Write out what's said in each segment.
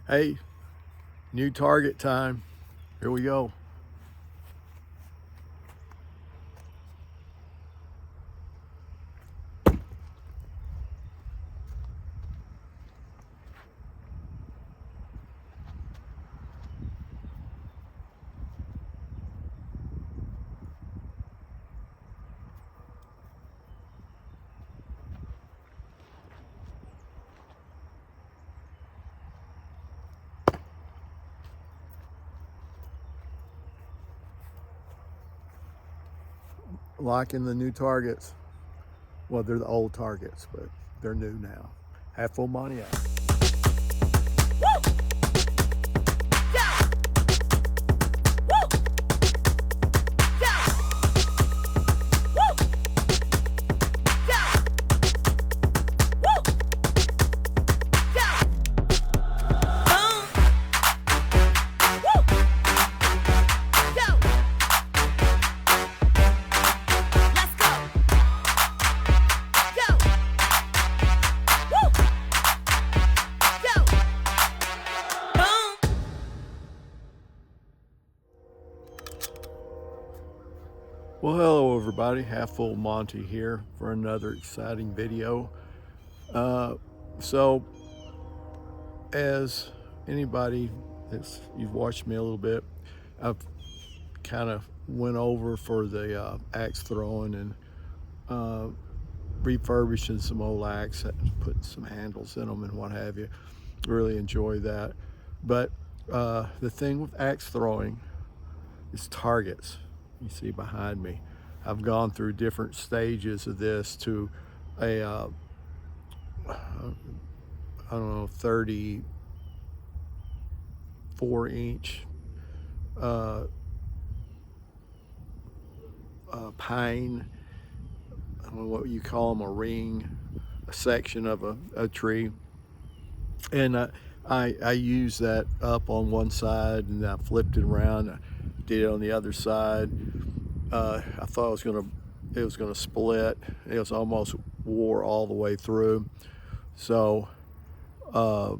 Hey, new target time. Here we go. Locking the new targets. Well, they're the old targets, but they're new now. Half full Monty out. Well, hello everybody. Half full Monty here for another exciting video. So, as anybody that's you've watched me a little bit, I've kind of went over for the axe throwing and refurbishing some old axe, putting some handles in them and what have you. Really enjoy that. But the thing with axe throwing is targets. You see behind me, I've gone through different stages of this to a I don't know, 34-inch pine. I don't know what you call them, a ring, a section of a tree, and I used that up on one side and I flipped it around. I did it on the other side. I thought it was gonna split. It was almost wore all the way through. So I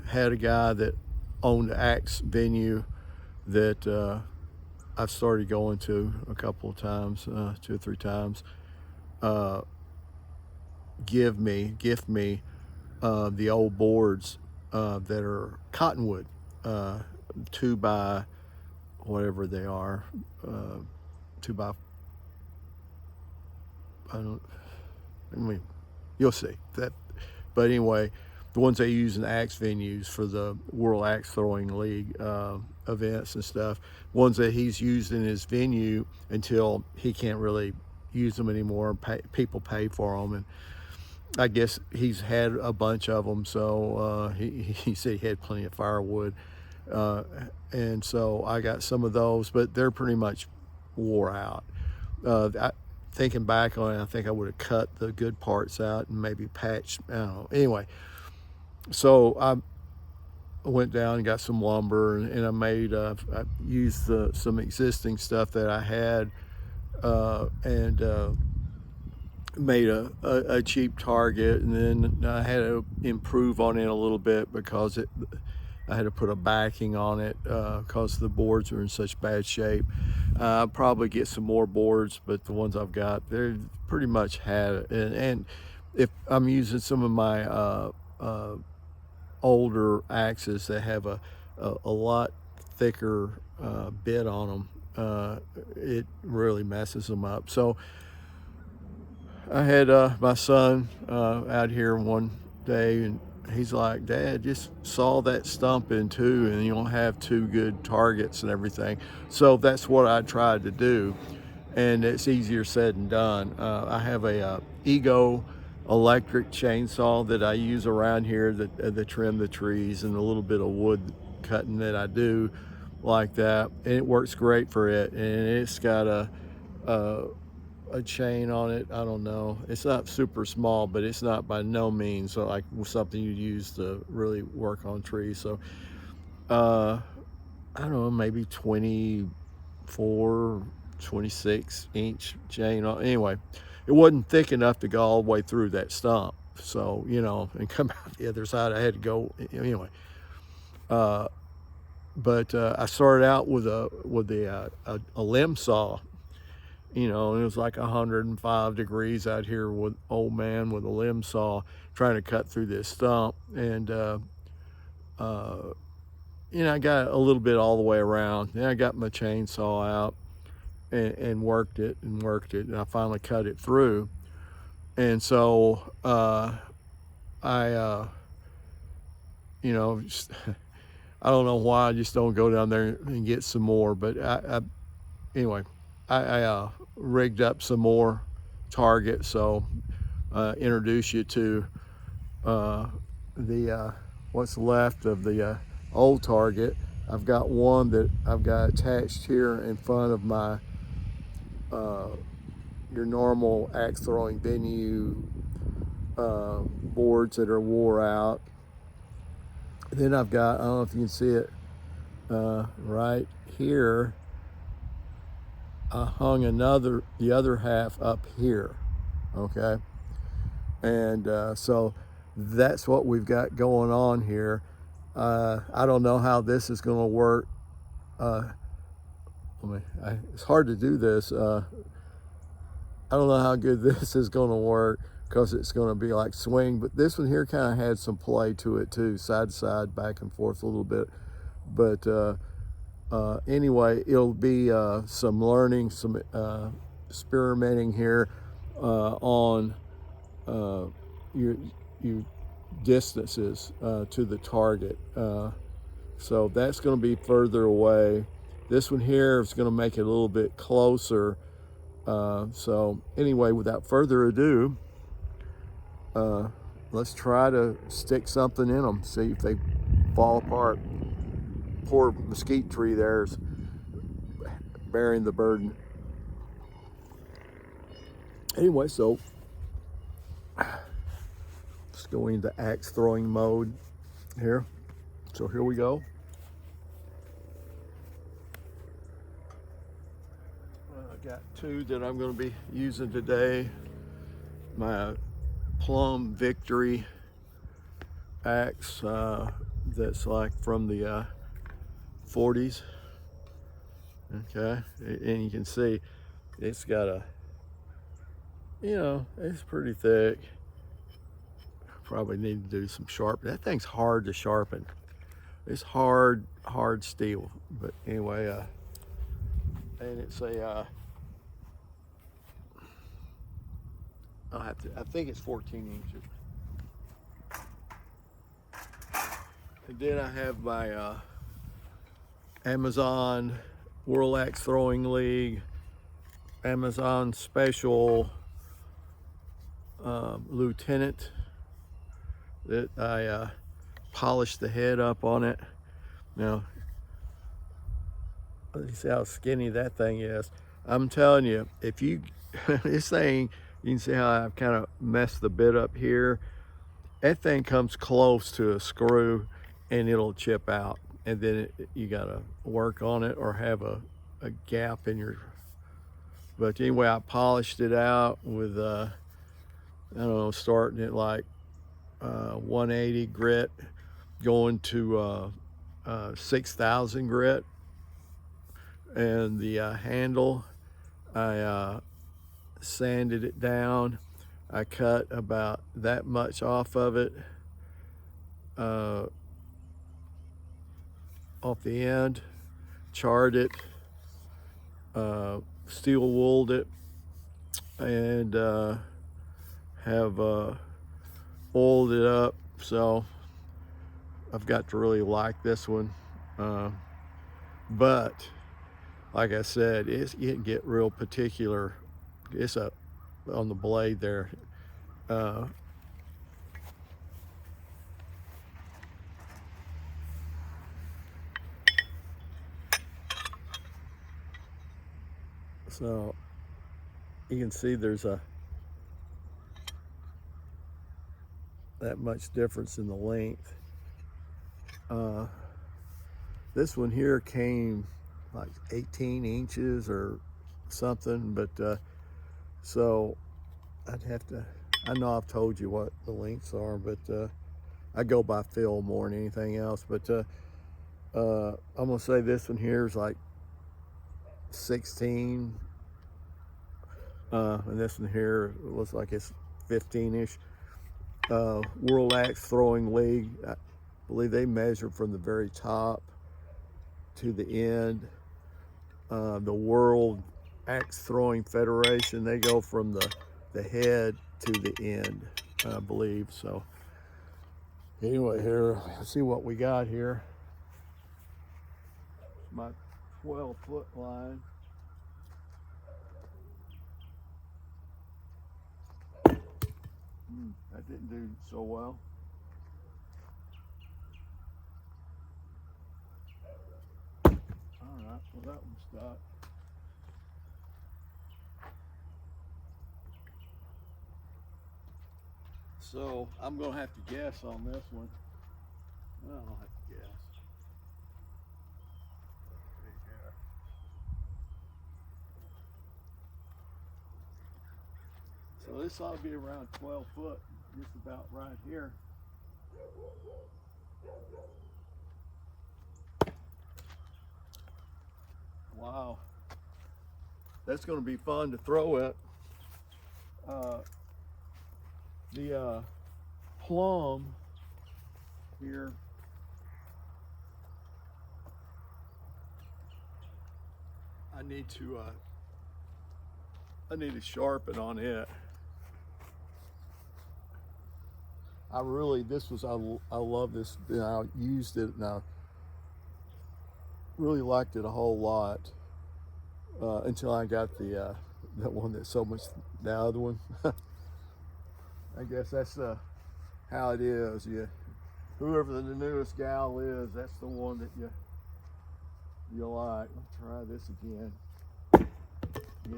had a guy that owned an axe venue that I've started going to a couple of times, 2 or 3 times. Gift me the old boards that are cottonwood, 2 by whatever they are, 2 by, I mean, you'll see that. But anyway, the ones they use in axe venues for the World Axe Throwing League events and stuff, ones that he's used in his venue until he can't really use them anymore. People pay for them, and I guess he's had a bunch of them, so he said he had plenty of firewood. And so I got some of those, but they're pretty much wore out. Thinking back on it, I think I would have cut the good parts out and maybe patched, I don't know. Anyway, so I went down and got some lumber, and I used some existing stuff that I had, and made a cheap target, and then I had to improve on it a little bit because I had to put a backing on it because the boards are in such bad shape. I'll probably get some more boards, but the ones I've got, they're pretty much had it. And if I'm using some of my older axes that have a lot thicker bit on them, it really messes them up. So I had my son out here one day, and he's like, "Dad, just saw that stump in two, and you don't have 2 good targets and everything." So that's what I tried to do, and it's easier said than done. I have a Ego electric chainsaw that I use around here that trim the trees and a little bit of wood cutting that I do like that, and it works great for it. And it's got a chain on it. I don't know, it's not super small, but it's not by no means like something you use to really work on trees. So I don't know, maybe 24, 26-inch chain. Anyway, it wasn't thick enough to go all the way through that stump. So, you know, and come out the other side. I had to go anyway. But I started out with a limb saw, you know, and it was like 105 degrees out here with old man with a limb saw trying to cut through this stump. And, you know, I got a little bit all the way around. Then I got my chainsaw out and worked it and worked it. And I finally cut it through. And so you know, just, I don't know why I just don't go down there and get some more. But anyway, I rigged up some more targets. So introduce you to the what's left of the old target. I've got one that I've got attached here in front of my your normal axe throwing venue boards that are wore out. Then I've got, I don't know if you can see it right here, I hung the other half up here, okay? And so that's what we've got going on here. I don't know how this is going to work. It's hard to do this. I don't know how good this is going to work because it's going to be like swing, but this one here kind of had some play to it too, side to side, back and forth a little bit. But anyway, it'll be some learning, some experimenting here on your distances to the target. So that's going to be further away. This one here is going to make it a little bit closer. So anyway, without further ado, let's try to stick something in them, see if they fall apart. Poor mesquite tree there is bearing the burden. Anyway, so let's go into axe throwing mode here. So here we go. I got two that I'm going to be using today. My Plum Victory axe that's like from the 40s. Okay, and you can see it's got a, you know, it's pretty thick. Probably need to do some sharpening. That thing's hard to sharpen. It's hard steel. But anyway, and it's a I think it's 14 inches. And then I have my Amazon World Axe Throwing League Amazon Special Lieutenant that I polished the head up on it. Now, you see how skinny that thing is. I'm telling you, if you, this thing, you can see how I've kind of messed the bit up here. That thing comes close to a screw and it'll chip out. And then you gotta work on it or have a gap in your, but anyway, I polished it out with, I don't know, starting at like 180 grit, going to 6,000 grit. And the handle, I sanded it down. I cut about that much off of it, off the end, charred it, steel wooled it, and have oiled it up. So I've got to really like this one, but like I said, you can get real particular. It's up on the blade there. So you can see there's that much difference in the length. This one here came like 18 inches or something, but so I'd have to I know I've told you what the lengths are, but I go by feel more than anything else. But I'm gonna say this one here is like 16, and this one here looks like it's 15-ish. World Axe Throwing League, I believe they measure from the very top to the end. The World Axe Throwing Federation, they go from the head to the end, I believe. So anyway, here, let's see what we got here. My 12-foot line. That didn't do so well. All right, well that one stopped. So I'm gonna have to guess on this one. I don't have to guess. So this ought to be around 12 foot, just about right here. Wow, that's going to be fun to throw it. The plum here, I need to sharpen on it. I love this. I used it and I really liked it a whole lot until I got the that one that's so much, the other one. I guess that's how it is. Whoever the newest gal is, that's the one that you like. Let's try this again.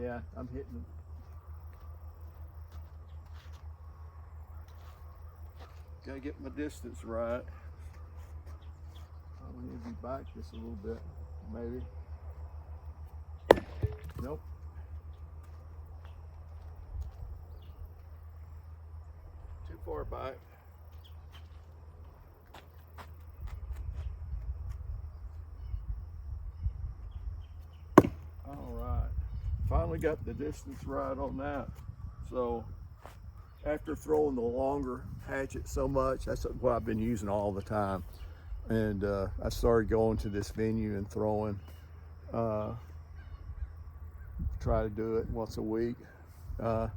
Yeah, I'm hitting it. Gotta get my distance right. I need to be back just a little bit, maybe. Nope. Too far back. All right. Finally got the distance right on that. So after throwing the longer hatchet so much, that's what I've been using all the time. And I started going to this venue and throwing, try to do it once a week. But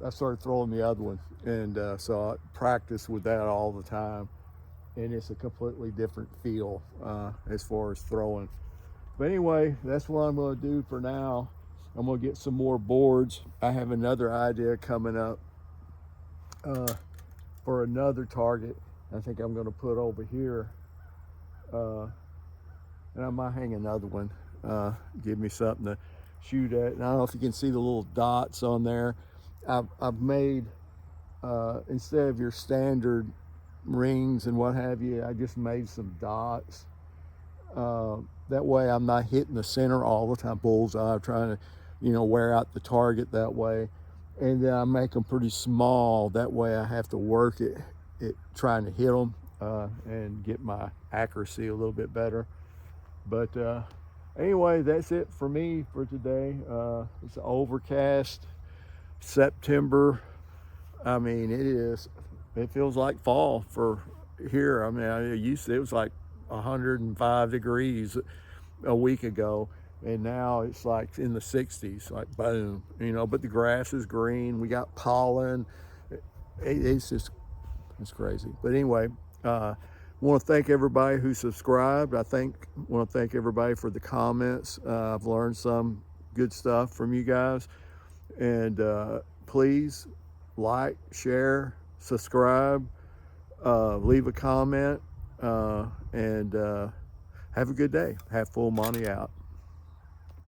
I started throwing the other one. And so I practice with that all the time. And it's a completely different feel as far as throwing. But anyway, that's what I'm going to do for now. I'm going to get some more boards. I have another idea coming up for another target. I think I'm going to put over here. And I might hang another one. Give me something to shoot at. And I don't know if you can see the little dots on there. I've made, instead of your standard rings and what have you, I just made some dots. That way I'm not hitting the center all the time, bullseye, trying to, wear out the target that way. And then I make them pretty small. That way I have to work it trying to hit them and get my accuracy a little bit better. But anyway, that's it for me for today. It's overcast September. I mean, it feels like fall for here. I mean, it was like 105 degrees a week ago, and now it's like in the 60s, like boom, but the grass is green, we got pollen. It's crazy. But anyway, I want to thank everybody who subscribed. I want to thank everybody for the comments. I've learned some good stuff from you guys, and please like, share, subscribe, leave a comment, and have a good day. Have Full Monty out.